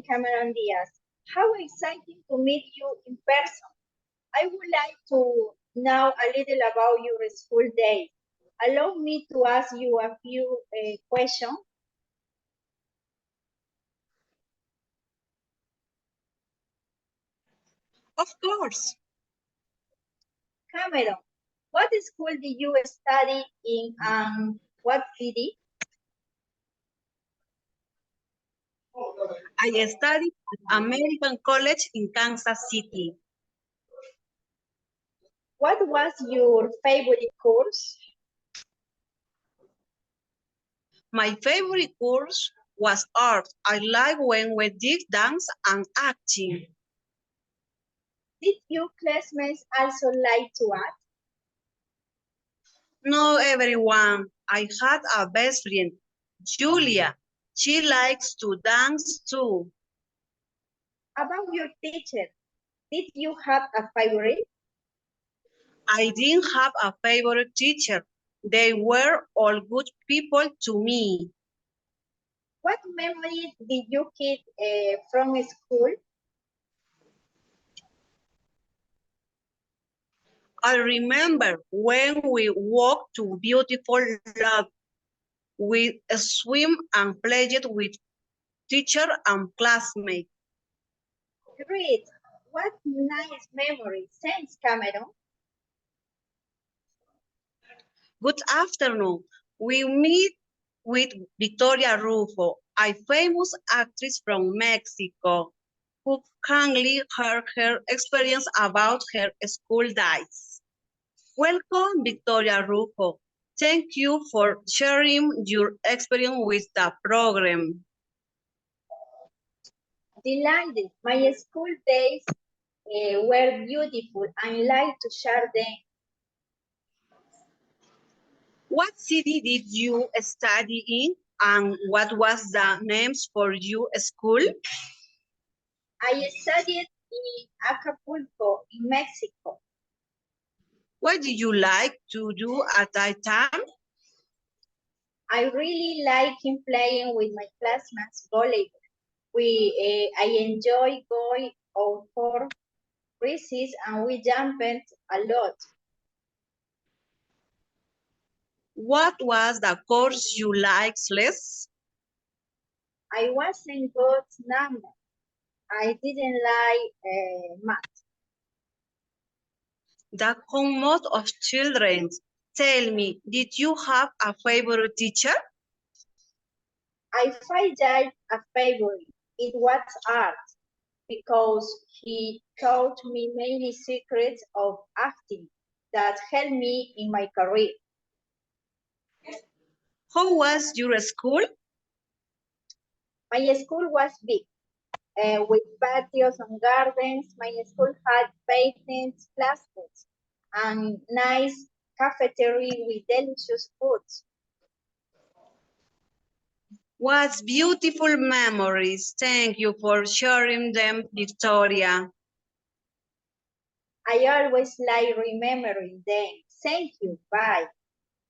Cameron Diaz. How exciting to meet you in person. I would like to know a little about your school days. Allow me to ask you a few questions. Of course. Cameron, what school did you study in and what city? I studied at American College in Kansas City. What was your favorite course? My favorite course was art. I like when we did dance and acting. Did your classmates also like to act? No, everyone. I had a best friend, Julia. She likes to dance too. About your teacher, did you have a favorite? I didn't have a favorite teacher. They were all good people to me. What memories did you keep from school? I remember when we walked to beautiful lake. We swim and played with teacher and classmates. Great. What nice memories. Thanks, Cameron. Good afternoon. We meet with Victoria Rufo, a famous actress from Mexico, who kindly shared her experience about her school days. Welcome, Victoria Rufo. Thank you for sharing your experience with the program. Delighted. My school days were beautiful. I like to share them. What city did you study in, and what was the names for your school? I studied in Acapulco, in Mexico. What did you like to do at that time? I really like playing with my classmates volleyball. I enjoy going out for races and we jumped a lot. What was the course you liked less? I wasn't good number. I didn't like math. The common of children. Tell me, did you have a favorite teacher? I find that a favorite. It was art because he taught me many secrets of acting that helped me in my career. How was your school? My school was big, with patios and gardens. My school had paintings, classrooms, and nice cafeteria with delicious foods. What beautiful memories. Thank you for sharing them, Victoria. I always like remembering them. Thank you. Bye.